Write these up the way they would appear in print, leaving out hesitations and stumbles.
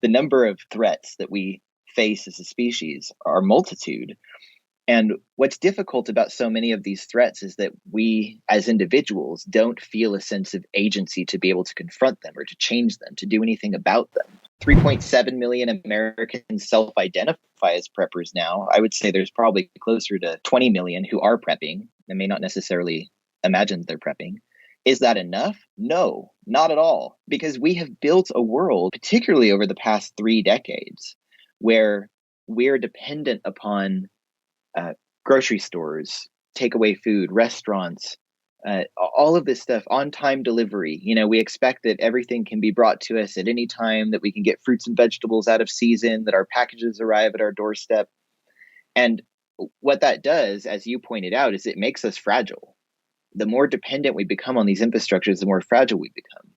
the number of threats that we face as a species are multitude. And what's difficult about so many of these threats is that we, as individuals, don't feel a sense of agency to be able to confront them or to change them, to do anything about them. 3.7 million Americans self-identify as preppers now. I would say there's probably closer to 20 million who are prepping and may not necessarily imagine they're prepping. Is that enough? No, not at all. Because we have built a world, particularly over the past 3 decades, where we're dependent upon grocery stores, takeaway food, restaurants, all of this stuff, on-time delivery. We expect that everything can be brought to us at any time, that we can get fruits and vegetables out of season, that our packages arrive at our doorstep. And what that does, as you pointed out, is it makes us fragile. The more dependent we become on these infrastructures, the more fragile we become.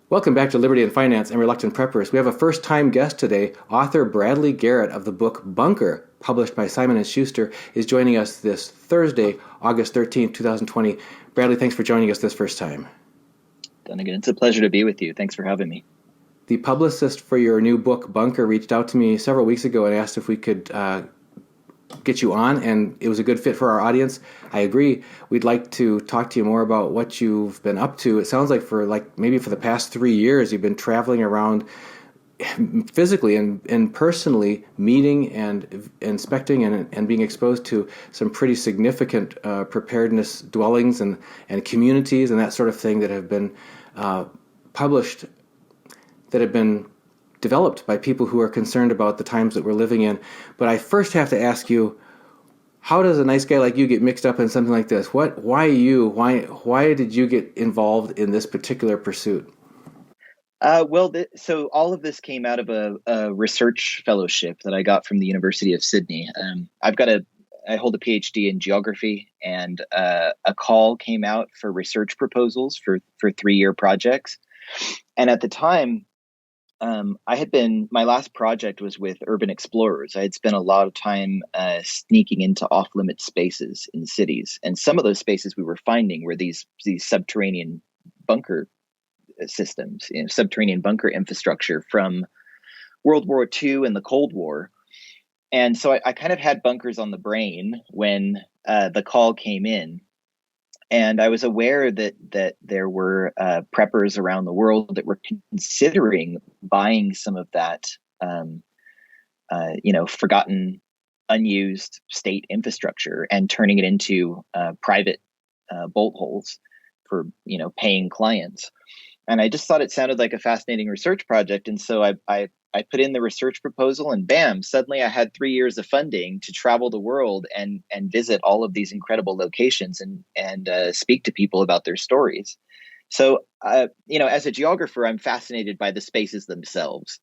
Welcome back to Liberty and Finance and Reluctant Preppers. We have a first-time guest today. Author Bradley Garrett of the book Bunker, published by Simon & Schuster, is joining us this Thursday, August 13th, 2020. Bradley, thanks for joining us this first time. Dunnigan, it's a pleasure to be with you. Thanks for having me. The publicist for your new book, Bunker, reached out to me several weeks ago and asked if we could get you on, and it was a good fit for our audience. I agree. We'd like to talk to you more about what you've been up to. It sounds like maybe for the past 3 years, you've been traveling around physically and personally, meeting and inspecting and being exposed to some pretty significant preparedness dwellings and communities and that sort of thing that have been published, that have been developed by people who are concerned about the times that we're living in. But I first have to ask you, how does a nice guy like you get mixed up in something like this? Why you? Why did you get involved in this particular pursuit? So all of this came out of a research fellowship that I got from the University of Sydney. I hold a PhD in geography, and a call came out for research proposals for 3-year projects. And at the time, my last project was with urban explorers. I had spent a lot of time sneaking into off-limit spaces in cities. And some of those spaces we were finding were these subterranean bunker systems, subterranean bunker infrastructure from World War II and the Cold War. And so I kind of had bunkers on the brain when the call came in. And I was aware that there were preppers around the world that were considering buying some of that, forgotten, unused state infrastructure and turning it into private bolt holes for paying clients. And I just thought it sounded like a fascinating research project, and so I put in the research proposal, and bam, suddenly I had 3 years of funding to travel the world and visit all of these incredible locations and speak to people about their stories. So, as a geographer, I'm fascinated by the spaces themselves,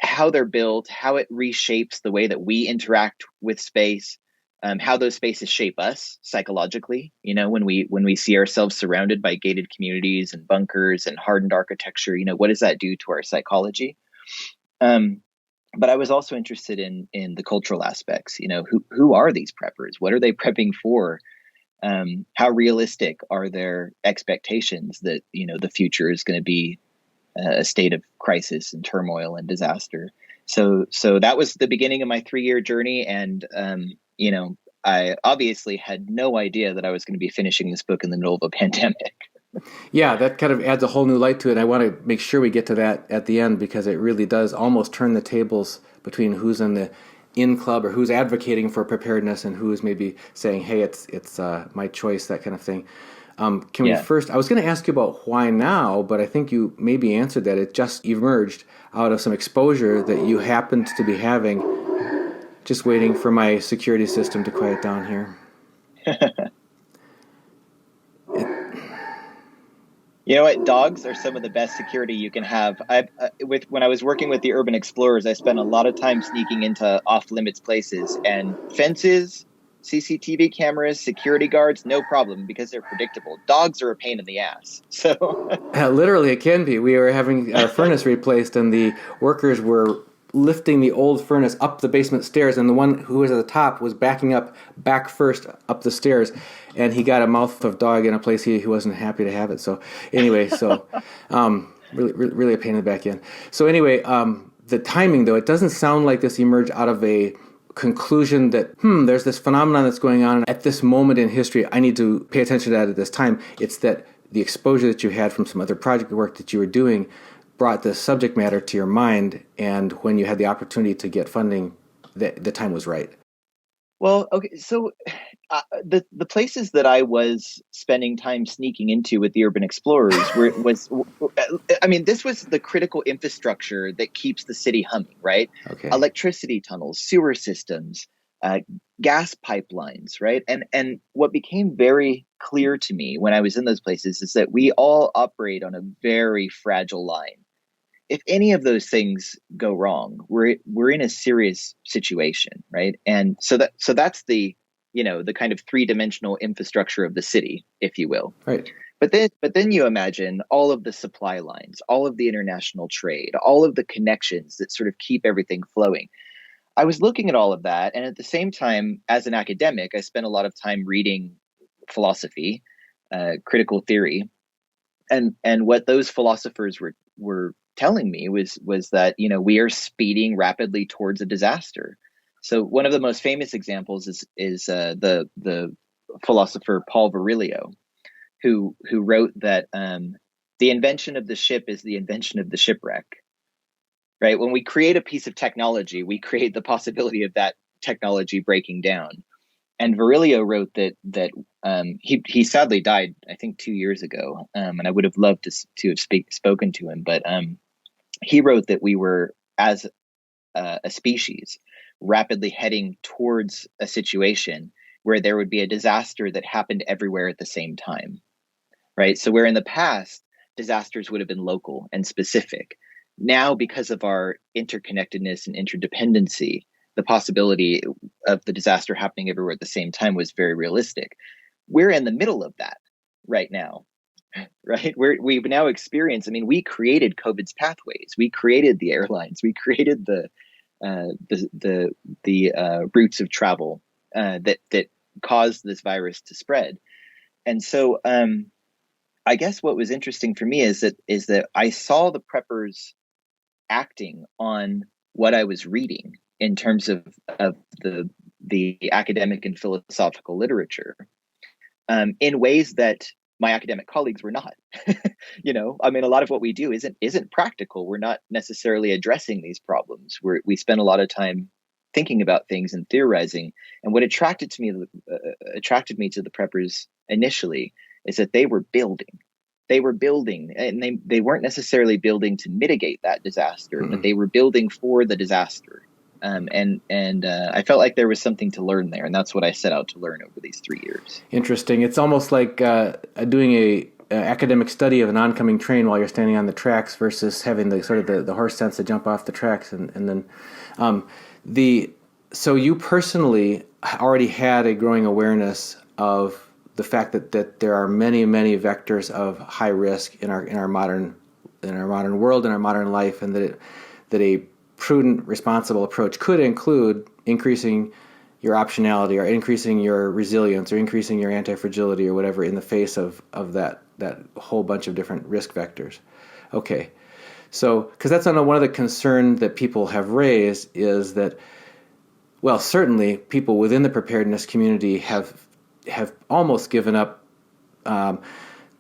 how they're built, how it reshapes the way that we interact with space, how those spaces shape us psychologically. When we see ourselves surrounded by gated communities and bunkers and hardened architecture, what does that do to our psychology? But I was also interested in the cultural aspects. Who are these preppers? What are they prepping for? How realistic are their expectations that the future is going to be a state of crisis and turmoil and disaster? So that was the beginning of my 3-year journey, and I obviously had no idea that I was going to be finishing this book in the middle of a pandemic. Yeah, that kind of adds a whole new light to it. I want to make sure we get to that at the end, because it really does almost turn the tables between who's in the in club or who's advocating for preparedness and who's maybe saying, hey, it's my choice, that kind of thing. Can we first, I was going to ask you about why now, but I think you maybe answered that. It just emerged out of some exposure that you happened to be having. Just waiting for my security system to quiet down here. You know what? Dogs are some of the best security you can have. When I was working with the urban explorers, I spent a lot of time sneaking into off-limits places, and fences CCTV cameras, security guards, no problem because they're predictable. Dogs are a pain in the ass. So Literally, it can be. We were having our furnace replaced, and the workers were lifting the old furnace up the basement stairs, and the one who was at the top was backing up back first up the stairs, and he got a mouthful of dog in a place he wasn't happy to have it. So anyway, really a pain in the back end. So anyway, the timing, though, it doesn't sound like this emerged out of a conclusion that, there's this phenomenon that's going on at this moment in history. I need to pay attention to that at this time. It's that the exposure that you had from some other project work that you were doing brought the subject matter to your mind, and when you had the opportunity to get funding, the time was right. Well, okay, so the places that I was spending time sneaking into with the urban explorers this was the critical infrastructure that keeps the city humming, right? Okay. Electricity tunnels, sewer systems, gas pipelines, right? And what became very clear to me when I was in those places is that we all operate on a very fragile line. If any of those things go wrong, we're in a serious situation, right? And so that's the the kind of three-dimensional infrastructure of the city, if you will. Right. But then you imagine all of the supply lines, all of the international trade, all of the connections that sort of keep everything flowing. I was looking at all of that, and at the same time, as an academic, I spent a lot of time reading philosophy, critical theory, and what those philosophers were telling me was that we are speeding rapidly towards a disaster. So one of the most famous examples is the philosopher Paul Virilio, who wrote that the invention of the ship is the invention of the shipwreck. Right? When we create a piece of technology, we create the possibility of that technology breaking down. And Virilio wrote that he sadly died, I think, 2 years ago, and I would have loved to have spoken to him. But he wrote that we were, as a species, rapidly heading towards a situation where there would be a disaster that happened everywhere at the same time, right? So where in the past, disasters would have been local and specific. Now, because of our interconnectedness and interdependency, the possibility of the disaster happening everywhere at the same time was very realistic. We're in the middle of that right now, right? We've now experienced, we created COVID's pathways. We created the airlines. We created the routes of travel that caused this virus to spread. And so I guess what was interesting for me is that I saw the preppers acting on what I was reading in terms of the academic and philosophical literature in ways that my academic colleagues were not. A lot of what we do isn't practical. We're not necessarily addressing these problems. We spend a lot of time thinking about things and theorizing. And what attracted me to the preppers initially is that they were building. They were building, and they weren't necessarily building to mitigate that disaster, but they were building for the disaster. And I felt like there was something to learn there, and that's what I set out to learn over these 3 years. Interesting. It's almost like doing a academic study of an oncoming train while you're standing on the tracks versus having the sort of the horse sense to jump off the tracks, and then so you personally already had a growing awareness of the fact that there are many vectors of high risk in our modern world, in our modern life, and that a prudent, responsible approach could include increasing your optionality or increasing your resilience or increasing your anti-fragility or whatever in the face of that whole bunch of different risk vectors. Okay. So, because that's one of the concerns that people have raised is that, well, certainly people within the preparedness community have almost given up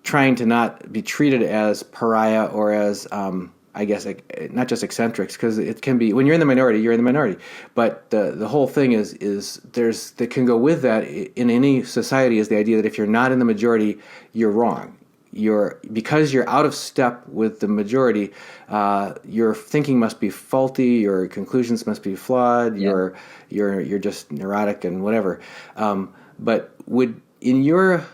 trying to not be treated as pariah or as I guess not just eccentrics, because it can be when you're in the minority, you're in the minority. But the whole thing is that can go with that in any society is the idea that if you're not in the majority, you're wrong. Because you're out of step with the majority, your thinking must be faulty, your conclusions must be flawed, yeah. You're just neurotic and whatever. But in your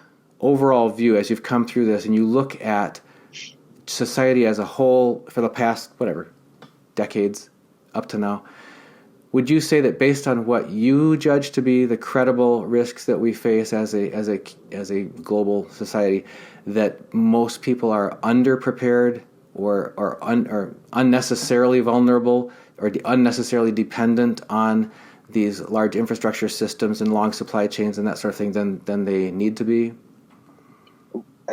overall view, as you've come through this and you look at society as a whole for the past, decades up to now, would you say that based on what you judge to be the credible risks that we face as a global society, that most people are underprepared or unnecessarily vulnerable or unnecessarily dependent on these large infrastructure systems and long supply chains and that sort of thing than they need to be?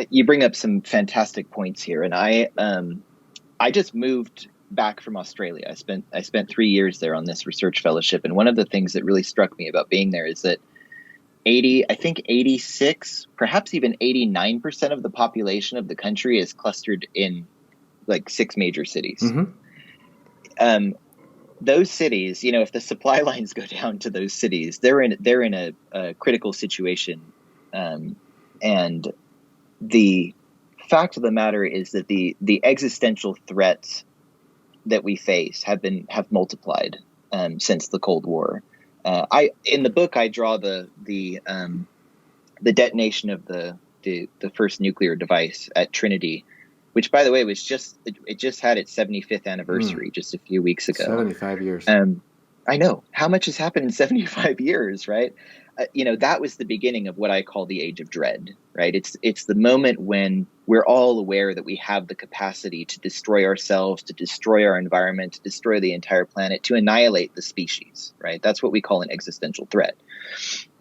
You bring up some fantastic points here, and I just moved back from Australia. I spent 3 years there on this research fellowship, and one of the things that really struck me about being there is that 86, perhaps even 89% of the population of the country is clustered in like 6 major cities. Mm-hmm. Those cities, if the supply lines go down to those cities, they're in a critical situation, and the fact of the matter is that the existential threats that we face have multiplied since the Cold War. In the book I draw the detonation of the first nuclear device at Trinity, which, by the way, it just had its 75th anniversary just a few weeks ago. 75 years. I know. How much has happened in 75 years, right? That was the beginning of what I call the age of dread, right? It's the moment when we're all aware that we have the capacity to destroy ourselves, to destroy our environment, to destroy the entire planet, to annihilate the species, right? That's what we call an existential threat.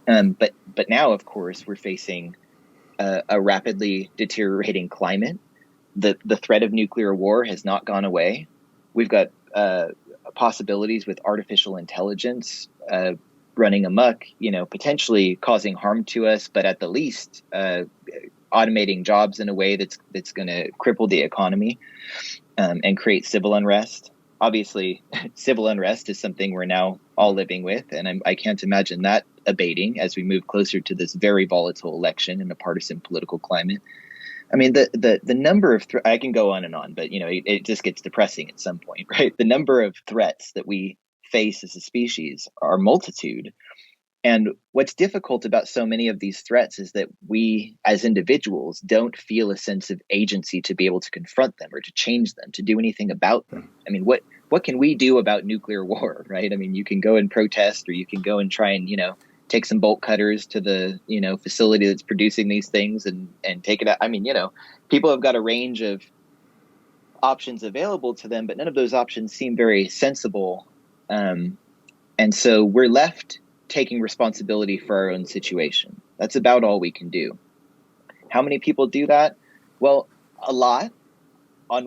But now, of course, we're facing a rapidly deteriorating climate. The threat of nuclear war has not gone away. We've got possibilities with artificial intelligence running amok, potentially causing harm to us, but at the least automating jobs in a way that's going to cripple the economy and create civil unrest. Obviously, civil unrest is something we're now all living with, and I can't imagine that abating as we move closer to this very volatile election in a partisan political climate. I mean, the number of I can go on and on, but it just gets depressing at some point, right? The number of threats that we face as a species are multitude. And what's difficult about so many of these threats is that we as individuals don't feel a sense of agency to be able to confront them or to change them, to do anything about them. I mean, what can we do about nuclear war, right? I mean, you can go and protest, or you can go and try and, take some bolt cutters to the, facility that's producing these things and take it out. I mean, people have got a range of options available to them, but none of those options seem very sensible. And so we're left taking responsibility for our own situation. That's about all we can do. How many people do that? Well, a lot. On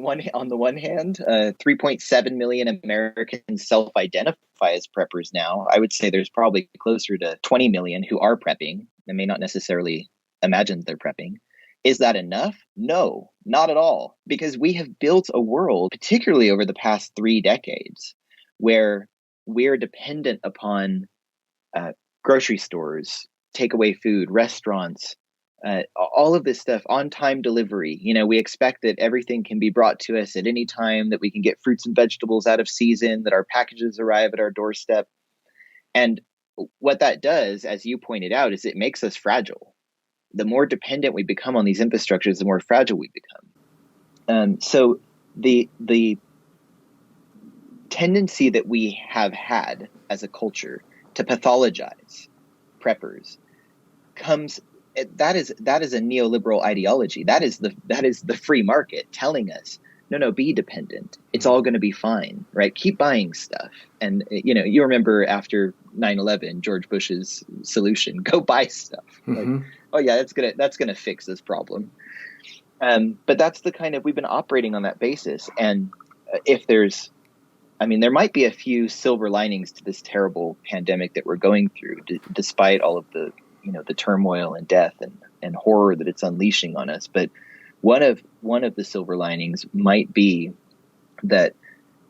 the one hand, 3.7 million Americans self-identify as preppers now. I would say there's probably closer to 20 million who are prepping and may not necessarily imagine they're prepping. Is that enough? No, not at all. Because we have built a world, particularly over the past 3 decades, where we're dependent upon grocery stores, takeaway food, restaurants, all of this stuff, on-time delivery. We expect that everything can be brought to us at any time, that we can get fruits and vegetables out of season, that our packages arrive at our doorstep. And what that does, as you pointed out, is it makes us fragile. The more dependent we become on these infrastructures, the more fragile we become. So the tendency that we have had as a culture to pathologize preppers that is a neoliberal ideology. That is the free market telling us, no, be dependent. It's all going to be fine, right? Keep buying stuff. And you remember after 9/11, George Bush's solution: go buy stuff. Mm-hmm. Like, oh yeah, that's gonna fix this problem. But that's the kind of, we've been operating on that basis. And there might be a few silver linings to this terrible pandemic that we're going through, despite all of the turmoil and death and horror that it's unleashing on us. But one of the silver linings might be that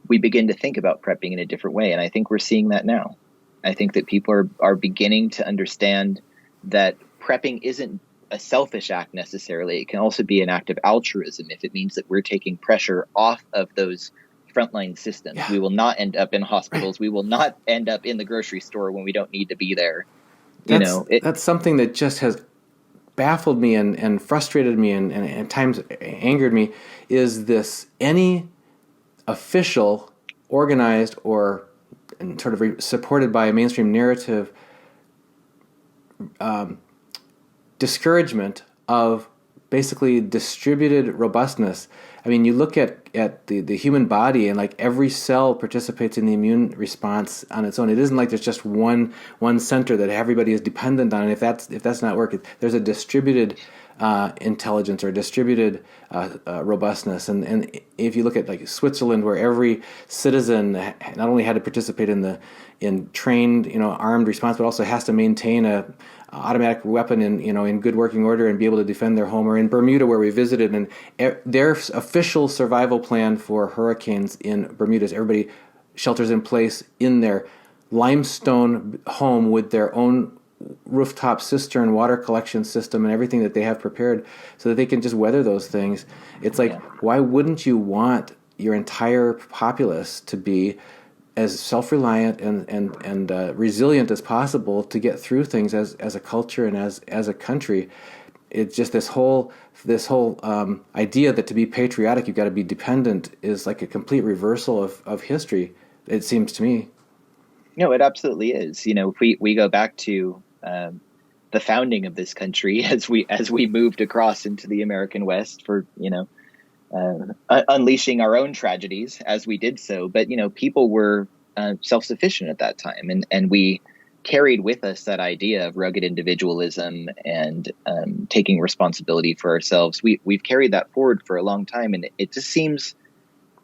we begin to think about prepping in a different way. And I think we're seeing that now. I think that people are beginning to understand that prepping isn't a selfish act necessarily. It can also be an act of altruism if it means that we're taking pressure off of those frontline systems. Yeah. We will not end up in hospitals. We will not end up in the grocery store when we don't need to be there. That's something that just has baffled me and frustrated me and at times angered me, is this any official, organized, or and sort of supported by a mainstream narrative, discouragement of basically distributed robustness. I mean, you look at the human body, and like every cell participates in the immune response on its own. It isn't like there's just one center that everybody is dependent on. And if that's not working, there's a distributed intelligence or distributed robustness. And if you look at like Switzerland, where every citizen not only had to participate in trained, armed response, but also has to maintain a automatic weapon in good working order and be able to defend their home, or in Bermuda where we visited, and their official survival plan for hurricanes in Bermuda is everybody shelters in place in their limestone home with their own rooftop cistern water collection system and everything that they have prepared so that they can just weather those things. It's like, why wouldn't you want your entire populace to be as self-reliant and resilient as possible to get through things as a culture and as a country? It's just this whole idea that to be patriotic you've got to be dependent is like a complete reversal of history, it seems to me. No, it absolutely is. If we go back to the founding of this country, as we moved across into the American West for unleashing our own tragedies as we did so. But, people were self-sufficient at that time. And we carried with us that idea of rugged individualism and taking responsibility for ourselves. We've carried that forward for a long time. And it just seems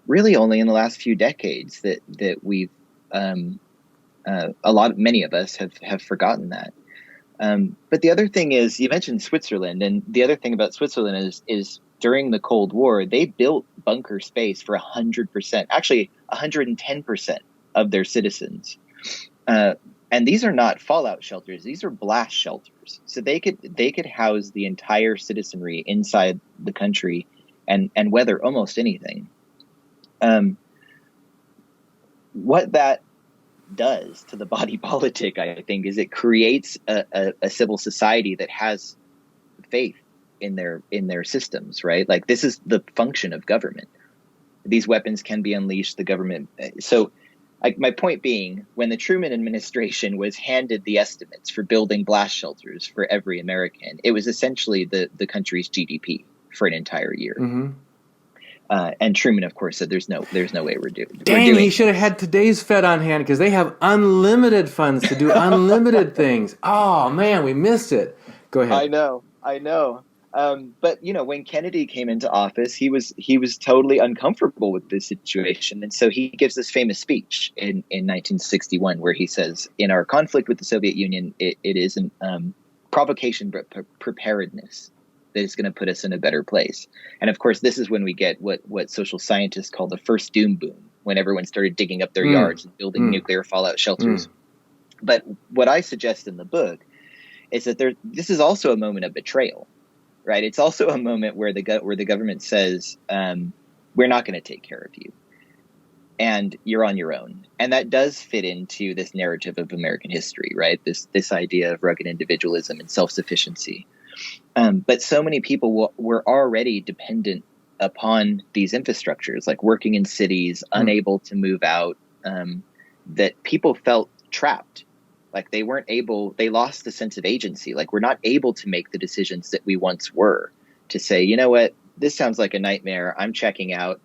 really only in the last few decades that we've many of us have forgotten that. But the other thing is, you mentioned Switzerland, and the other thing about Switzerland is during the Cold War, they built bunker space for 100%, actually 110% of their citizens. And these are not fallout shelters; these are blast shelters. So they could house the entire citizenry inside the country and weather almost anything. What that does to the body politic, I think, is it creates a civil society that has faith in their systems, right? Like, this is the function of government. These weapons can be unleashed, the government. So my point being, when the Truman administration was handed the estimates for building blast shelters for every American, it was essentially the country's GDP for an entire year. Mm-hmm. And Truman, of course, said there's no way we're doing. Dang, he should have had today's Fed on hand, because they have unlimited funds to do unlimited things. Oh man, we missed it. Go ahead. I know. But when Kennedy came into office, he was totally uncomfortable with this situation, and so he gives this famous speech in 1961 where he says, "In our conflict with the Soviet Union, it isn't provocation but preparedness that is going to put us in a better place." And of course, this is when we get what social scientists call the first doom boom, when everyone started digging up their yards and building nuclear fallout shelters. But what I suggest in the book is that this is also a moment of betrayal. Right. It's also a moment where the government says, we're not going to take care of you and you're on your own. And that does fit into this narrative of American history. Right. This idea of rugged individualism and self-sufficiency. But so many people were already dependent upon these infrastructures, like working in cities, unable to move out, that people felt trapped. Like they lost the sense of agency. Like, we're not able to make the decisions that we once were, to say, you know what, this sounds like a nightmare. I'm checking out.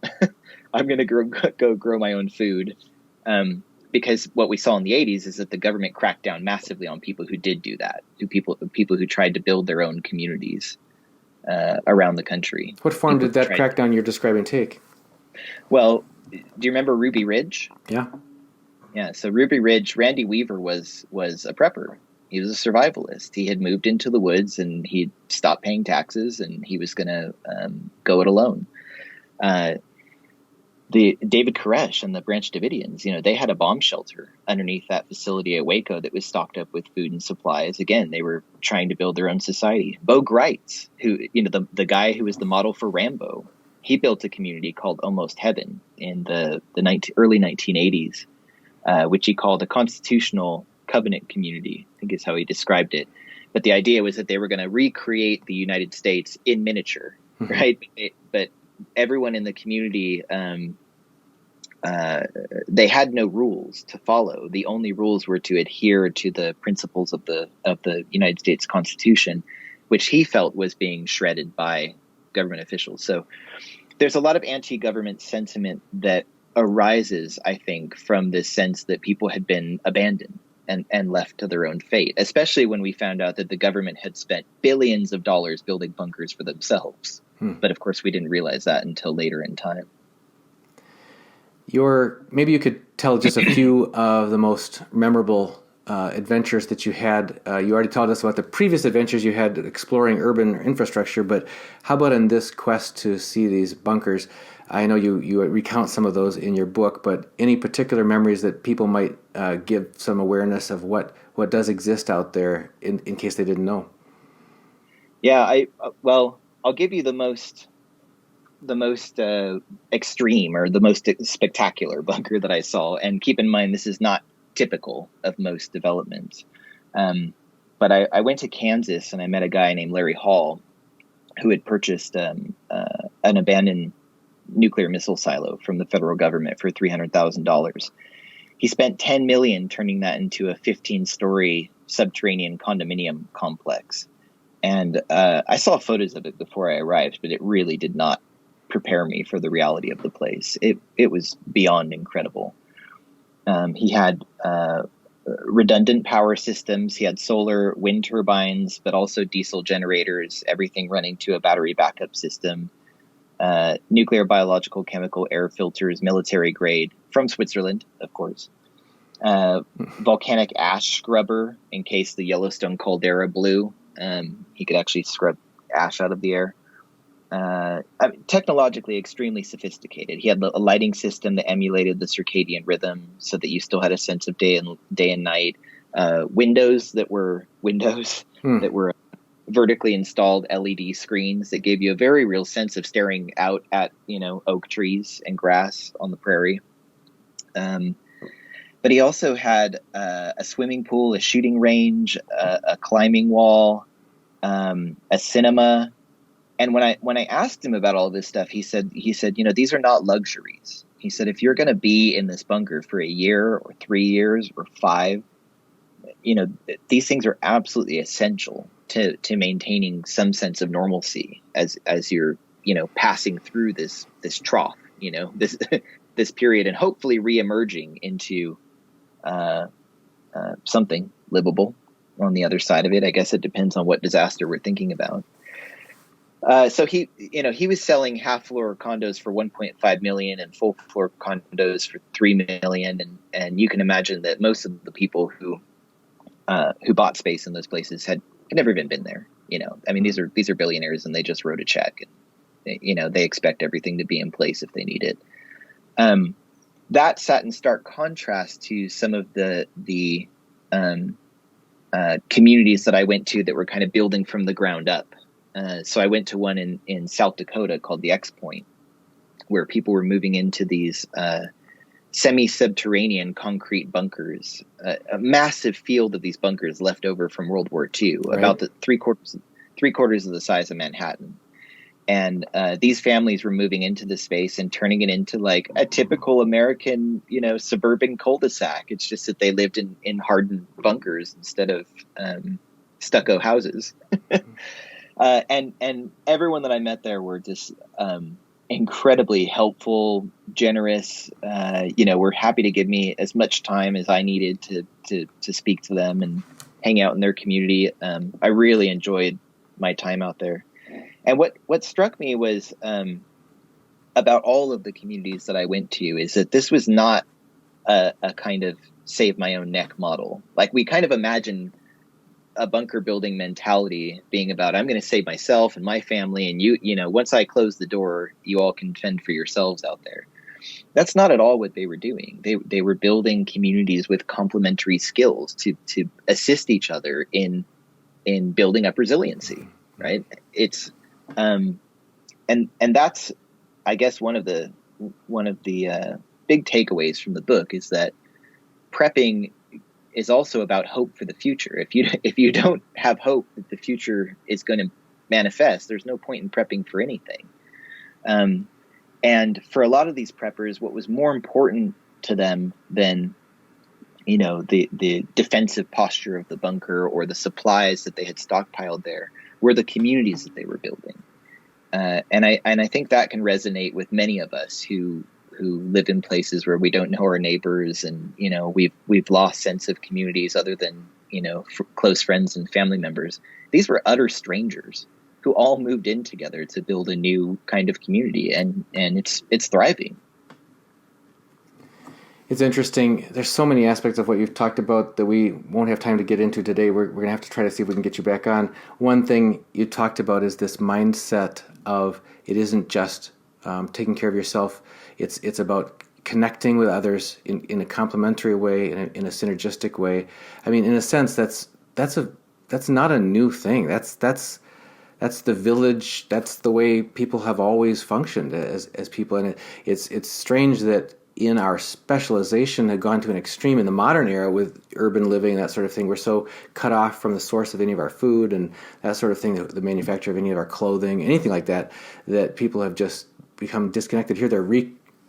I'm going to go grow my own food. Because what we saw in the 80s is that the government cracked down massively on people who did do that, people who tried to build their own communities around the country. What form did that crackdown you're describing take? Well, do you remember Ruby Ridge? Yeah. Yeah, so Ruby Ridge, Randy Weaver was a prepper. He was a survivalist. He had moved into the woods and he'd stopped paying taxes and he was going to go it alone. The David Koresh and the Branch Davidians, they had a bomb shelter underneath that facility at Waco that was stocked up with food and supplies. Again, they were trying to build their own society. Bo Greitz, who, the guy who was the model for Rambo, he built a community called Almost Heaven in the early 1980s. Which he called a constitutional covenant community, I think is how he described it. But the idea was that they were going to recreate the United States in miniature, right? But everyone in the community they had no rules to follow. The only rules were to adhere to the principles of the United States Constitution, which he felt was being shredded by government officials. So there's a lot of anti-government sentiment that arises, I think, from this sense that people had been abandoned and left to their own fate, especially when we found out that the government had spent billions of dollars building bunkers for themselves. But of course, we didn't realize that until later in time. Maybe you could tell just a few of the most memorable adventures that you had. You already told us about the previous adventures you had exploring urban infrastructure, but how about in this quest to see these bunkers? I know you recount some of those in your book, but any particular memories that people might give some awareness of what does exist out there in case they didn't know? Yeah, I'll give you the most extreme or the most spectacular bunker that I saw. And keep in mind, this is not typical of most developments. But I went to Kansas and I met a guy named Larry Hall who had purchased an abandoned nuclear missile silo from the federal government for $300,000. He spent $10 million turning that into a 15-story subterranean condominium complex. And I saw photos of it before I arrived, but it really did not prepare me for the reality of the place. It was beyond incredible. He had redundant power systems. He had solar, wind turbines, but also diesel generators, everything running to a battery backup system, nuclear, biological, chemical, air filters, military grade from Switzerland, of course. Volcanic ash scrubber in case the Yellowstone caldera blew. He could actually scrub ash out of the air. Technologically extremely sophisticated. He had a lighting system that emulated the circadian rhythm so that you still had a sense of day and night. Windows that were vertically installed LED screens that gave you a very real sense of staring out at, oak trees and grass on the prairie. But he also had a swimming pool, a shooting range, a climbing wall, a cinema. And when I asked him about all this stuff, he said, these are not luxuries. He said, if you're going to be in this bunker for a year or 3 years or 5, these things are absolutely essential to maintaining some sense of normalcy as you're, passing through this trough, this period, and hopefully reemerging into something livable on the other side of it. I guess it depends on what disaster we're thinking about. So he was selling half floor condos for 1.5 million and full floor condos for 3 million. And you can imagine that most of the people who bought space in those places had never even been there. These are billionaires and they just wrote a check and, they expect everything to be in place if they need it. That sat in stark contrast to some of the communities that I went to that were kind of building from the ground up. So I went to one in South Dakota called the X Point, where people were moving into these semi-subterranean concrete bunkers, a massive field of these bunkers left over from World War II, right. About the three quarters of the size of Manhattan. And these families were moving into the space and turning it into like a typical American, suburban cul-de-sac. It's just that they lived in hardened bunkers instead of stucco houses. And everyone that I met there were just incredibly helpful, generous. Were happy to give me as much time as I needed to speak to them and hang out in their community. I really enjoyed my time out there. And what struck me was about all of the communities that I went to is that this was not a kind of save my own neck model. Like we kind of imagine a bunker building mentality being about, I'm going to save myself and my family. And once I close the door, you all can fend for yourselves out there. That's not at all what they were doing. They were building communities with complementary skills to assist each other in building up resiliency. Right. It's, and that's, I guess, one of the big takeaways from the book is that prepping is also about hope for the future. If you don't have hope that the future is going to manifest, there's no point in prepping for anything. And And for a lot of these preppers, what was more important to them than, the defensive posture of the bunker or the supplies that they had stockpiled there were the communities that they were building. And I think that can resonate with many of us who live in places where we don't know our neighbors, and we've lost sense of communities other than close friends and family members. These were utter strangers who all moved in together to build a new kind of community, and it's thriving. It's interesting. There's so many aspects of what you've talked about that we won't have time to get into today. We're going to have to try to see if we can get you back on. One thing you talked about is this mindset of it isn't just taking care of yourself. It's about connecting with others in a complementary way, in a synergistic way. I mean, in a sense, that's not a new thing. That's the village. That's the way people have always functioned as people. And it's strange that in our specialization had gone to an extreme in the modern era with urban living, that sort of thing. We're so cut off from the source of any of our food and that sort of thing, the manufacture of any of our clothing, anything like that, that people have just become disconnected. Here they're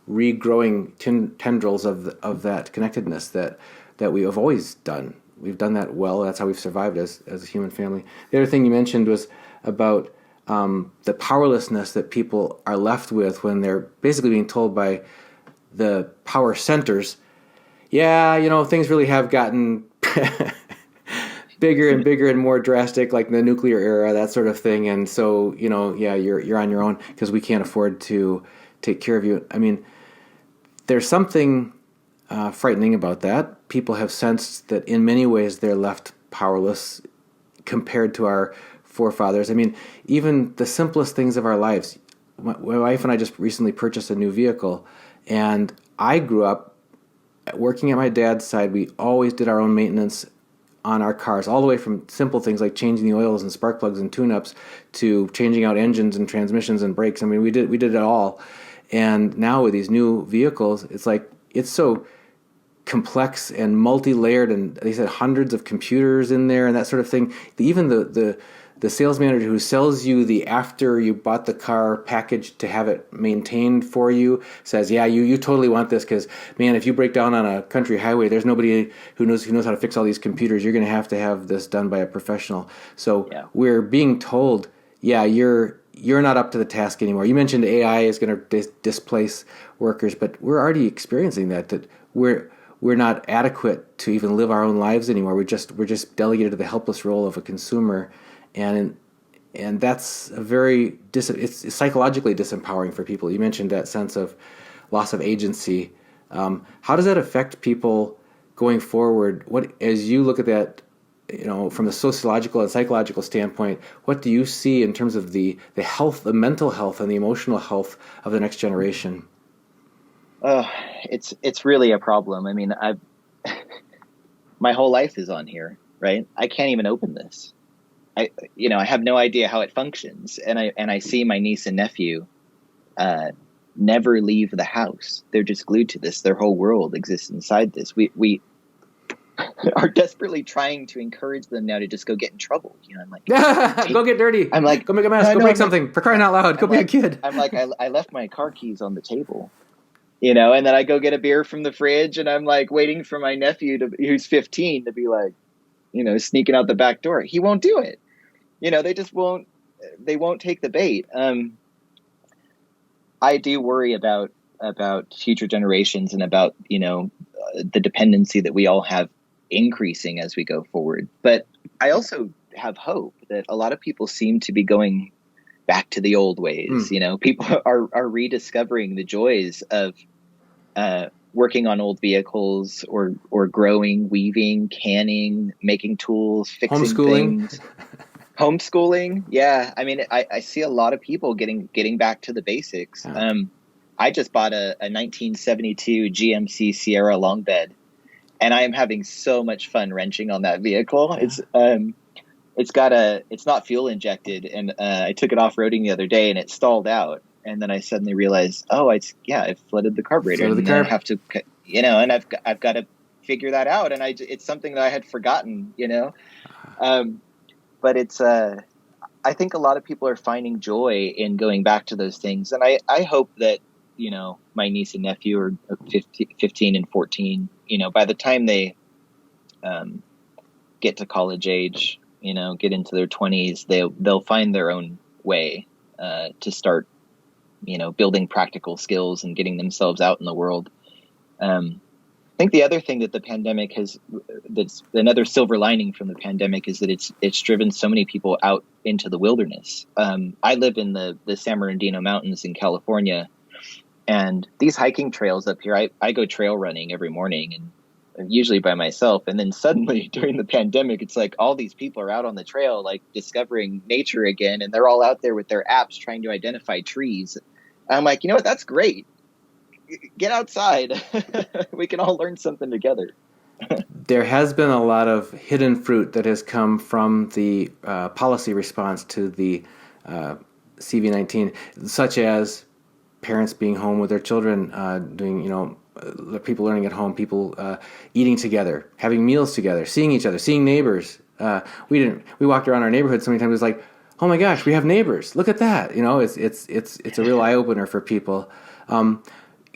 regrowing tendrils of that connectedness that we have always done. We've done that well. That's how we've survived as a human family. The other thing you mentioned was about the powerlessness that people are left with when they're basically being told by the power centers, things really have gotten bigger and bigger and more drastic, like the nuclear era, that sort of thing. And so, you're on your own because we can't afford to take care of you. I mean, there's something frightening about that. People have sensed that in many ways they're left powerless compared to our forefathers. I mean, even the simplest things of our lives. My wife and I just recently purchased a new vehicle, and I grew up working at my dad's side. We always did our own maintenance on our cars, all the way from simple things like changing the oils and spark plugs and tune-ups to changing out engines and transmissions and brakes. I mean, we did it all. And now with these new vehicles, it's so complex and multi-layered, and they said hundreds of computers in there and that sort of thing. Even the sales manager who sells you the after you bought the car package to have it maintained for you says, you totally want this because, man, if you break down on a country highway, there's nobody who knows how to fix all these computers. You're going to have this done by a professional. So We're being told, you're not up to the task anymore. You mentioned AI is going to displace workers, but we're already experiencing that we're not adequate to even live our own lives anymore. We're just delegated to the helpless role of a consumer. And that's it's psychologically disempowering for people. You mentioned that sense of loss of agency. How does that affect people going forward? As you look at that, from the sociological and psychological standpoint, what do you see in terms of the health, the mental health, and the emotional health of the next generation? It's really a problem. I mean, my whole life is on here, right? I can't even open this. I have no idea how it functions, and I see my niece and nephew never leave the house. They're just glued to this. Their whole world exists inside this. We are desperately trying to encourage them now to just go get in trouble. I'm like, go get dirty. I'm like, go make a mess. Go break something. For crying out loud, go be a kid. I'm like, I left my car keys on the table. And then I go get a beer from the fridge, and I'm like waiting for my nephew who's 15 to be like, sneaking out the back door. He won't do it. They just won't take the bait. I do worry about future generations and about, the dependency that we all have increasing as we go forward. But I also have hope that a lot of people seem to be going back to the old ways. People are rediscovering the joys of working on old vehicles or growing, weaving, canning, making tools, fixing things. Homeschooling. Yeah. I mean, I see a lot of people getting back to the basics. I just bought a 1972 GMC Sierra long bed, and I am having so much fun wrenching on that vehicle. It's not fuel injected, and I took it off-roading the other day and it stalled out. And then I suddenly realized, I've flooded the carburetor. And I have to, and I've got to figure that out. And it's something that I had forgotten, but it's, I think a lot of people are finding joy in going back to those things. And I hope that my niece and nephew are 15 and 14, by the time they get to college age, get into their 20s, they'll find their own way to start, building practical skills and getting themselves out in the world. I think the other thing that the pandemic that's another silver lining from the pandemic, is that it's driven so many people out into the wilderness. I live in the San Bernardino Mountains in California, and these hiking trails up here, I go trail running every morning, and usually by myself. And then suddenly during the pandemic, it's like all these people are out on the trail, like discovering nature again, and they're all out there with their apps trying to identify trees. And I'm like, you know what? That's great. Get outside. We can all learn something together. There has been a lot of hidden fruit that has come from the policy response to the CV-19, such as parents being home with their children, doing, people learning at home, people eating together, having meals together, seeing each other, seeing neighbors. We walked around our neighborhood so many times. It was like, oh my gosh, we have neighbors. Look at that. It's a real eye opener for people.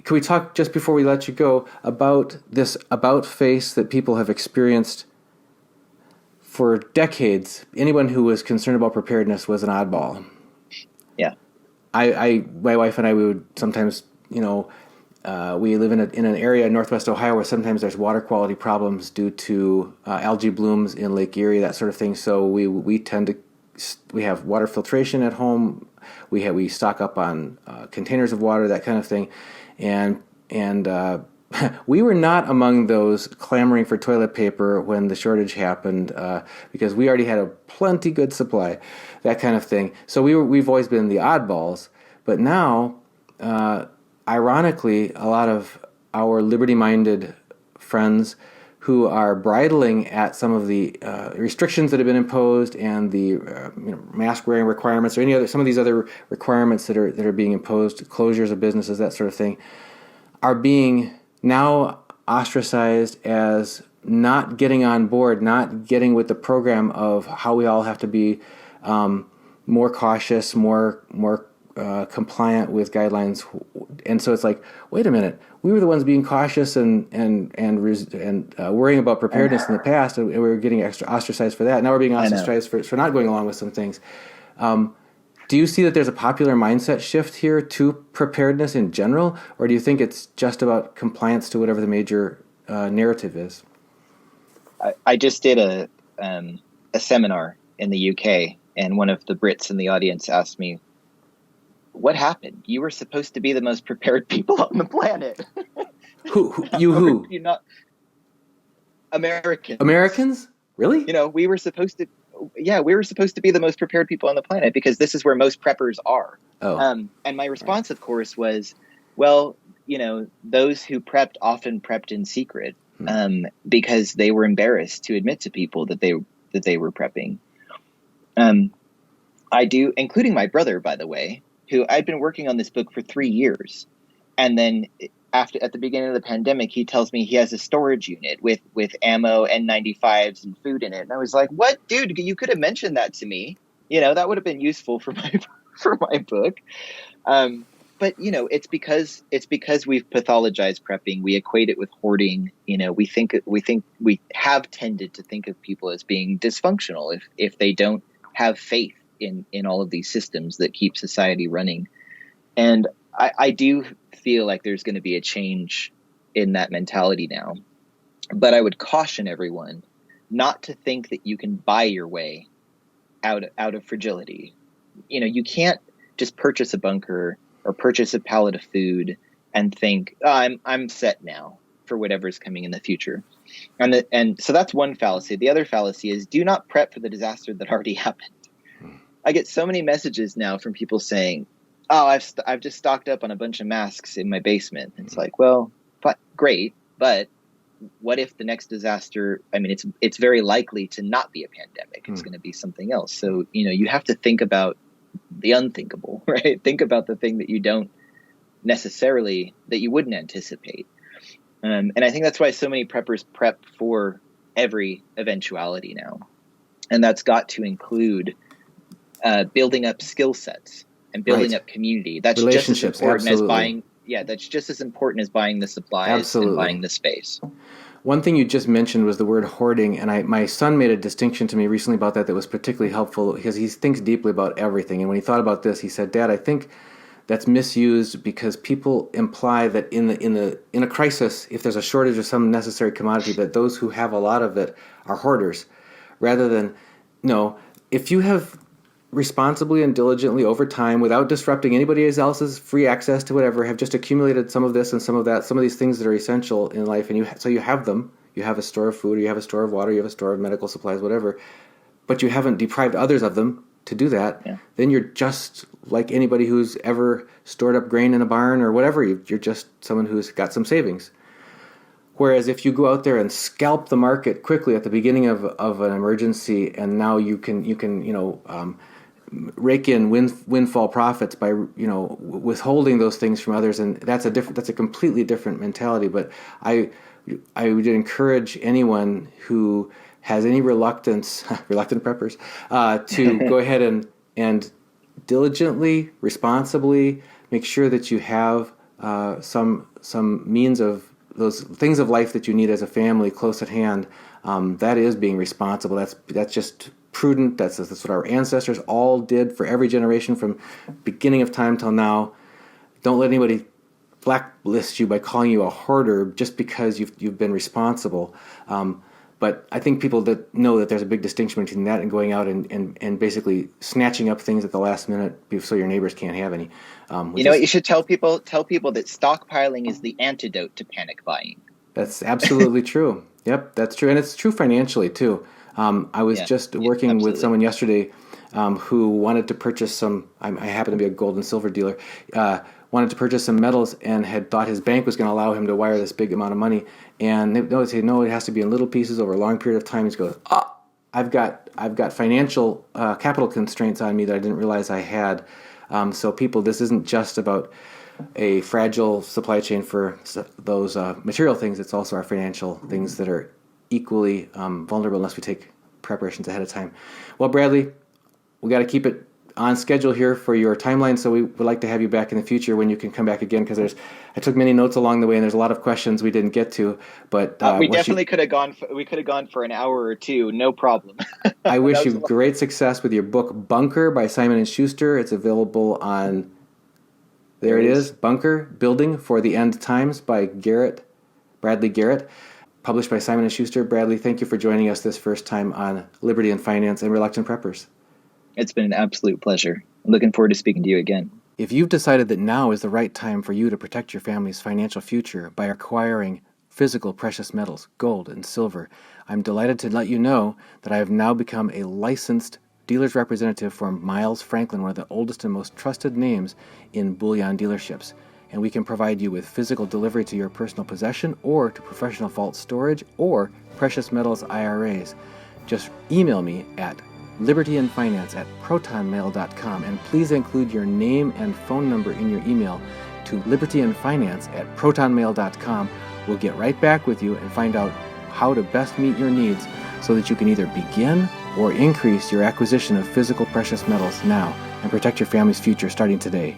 Can we talk, just before we let you go, about this about face that people have experienced for decades? Anyone who was concerned about preparedness was an oddball. Yeah. My wife and I, we would sometimes, we live in an area in Northwest Ohio where sometimes there's water quality problems due to algae blooms in Lake Erie, that sort of thing. So we have water filtration at home. We stock up on containers of water, that kind of thing. And we were not among those clamoring for toilet paper when the shortage happened, because we already had a plenty good supply, that kind of thing. So we've always been the oddballs. But now, ironically, a lot of our liberty-minded friends who are bridling at some of the restrictions that have been imposed and the mask wearing requirements, or some of these other requirements that are being imposed, closures of businesses, that sort of thing, are being now ostracized as not getting on board, not getting with the program of how we all have to be more cautious, more compliant with guidelines. And so it's like, wait a minute, we were the ones being cautious and worrying about preparedness in the past, and we were getting extra ostracized for that. Now we're being ostracized for not going along with some things. Do you see that there's a popular mindset shift here to preparedness in general, or do you think it's just about compliance to whatever the major narrative is? I just did a seminar in the UK, and one of the Brits in the audience asked me, what happened? You were supposed to be the most prepared people on the planet. Who? You're not Americans. Americans? Really? We were supposed to be the most prepared people on the planet because this is where most preppers are. Oh. And my response, of course, was, well, those who prepped often prepped in secret because they were embarrassed to admit to people that they were prepping. I do, including my brother, by the way, who I'd been working on this book for 3 years. And then at the beginning of the pandemic, he tells me he has a storage unit with ammo, N95s, and food in it. And I was like, what, dude, you could have mentioned that to me. That would have been useful for my book. But it's because we've pathologized prepping. We equate it with hoarding. We have tended to think of people as being dysfunctional if they don't have faith in all of these systems that keep society running. And I do feel like there's going to be a change in that mentality now. But I would caution everyone not to think that you can buy your way out of fragility. You can't just purchase a bunker or purchase a pallet of food and think, oh, I'm set now for whatever's coming in the future. And so that's one fallacy. The other fallacy is do not prep for the disaster that already happened. I get so many messages now from people saying, oh, I've just stocked up on a bunch of masks in my basement. It's like, well, great, but what if the next disaster, it's very likely to not be a pandemic. It's going to be something else. So, you have to think about the unthinkable, right? Think about the thing that you wouldn't anticipate. And I think that's why so many preppers prep for every eventuality now. And that's got to include building up skill sets and building up community. That's just as important as that's just as important as buying the supplies and Absolutely. buying the space. One thing you just mentioned was the word hoarding, and my son made a distinction to me recently about that was particularly helpful because he thinks deeply about everything. And when he thought about this, he said, "Dad, I think that's misused because people imply that in a crisis, if there's a shortage of some necessary commodity, that those who have a lot of it are hoarders, rather than no. If you have responsibly and diligently over time, without disrupting anybody else's free access to whatever, have just accumulated some of this and some of that, some of these things that are essential in life, and you have them. You have a store of food, or you have a store of water, you have a store of medical supplies, whatever, but you haven't deprived others of them to do that. Yeah. Then you're just like anybody who's ever stored up grain in a barn or whatever. You're just someone who's got some savings. Whereas if you go out there and scalp the market quickly at the beginning of an emergency, and now you can rake in windfall profits by withholding those things from others, and that's a completely different mentality. But I would encourage anyone who has any reluctant preppers, to go ahead and diligently, responsibly make sure that you have some means of those things of life that you need as a family close at hand. That is being responsible. That's just prudent. That's what our ancestors all did for every generation from beginning of time till now. Don't let anybody blacklist you by calling you a hoarder just because you've been responsible. But I think people that know that there's a big distinction between that and going out and basically snatching up things at the last minute so your neighbors can't have any. You should tell people that stockpiling is the antidote to panic buying. That's absolutely true. Yep, that's true. And it's true financially too. I was just working with someone yesterday who wanted to purchase some, I happen to be a gold and silver dealer, wanted to purchase some metals and had thought his bank was going to allow him to wire this big amount of money. And they said, no, it has to be in little pieces over a long period of time. He goes, I've got financial capital constraints on me that I didn't realize I had. So people, this isn't just about a fragile supply chain for those material things. It's also our financial things that are equally vulnerable unless we take preparations ahead of time. Well, Bradley, we got to keep it on schedule here for your timeline, so we would like to have you back in the future when you can come back again, because I took many notes along the way and there's a lot of questions we didn't get to. But we definitely could have gone. We could have gone for an hour or two, no problem. I wish you great success with your book, Bunker by Simon & Schuster. It's available on. There it is, Bunker, Building for the End Times by Bradley Garrett, published by Simon & Schuster. Bradley, thank you for joining us this first time on Liberty and Finance and Reluctant Preppers. It's been an absolute pleasure. I'm looking forward to speaking to you again. If you've decided that now is the right time for you to protect your family's financial future by acquiring physical precious metals, gold and silver, I'm delighted to let you know that I have now become a licensed dealer's representative for Miles Franklin, one of the oldest and most trusted names in bullion dealerships. And we can provide you with physical delivery to your personal possession or to professional vault storage or precious metals IRAs. Just email me at libertyandfinance@protonmail.com, and please include your name and phone number in your email to libertyandfinance@protonmail.com. We'll get right back with you and find out how to best meet your needs so that you can either begin or increase your acquisition of physical precious metals now and protect your family's future starting today.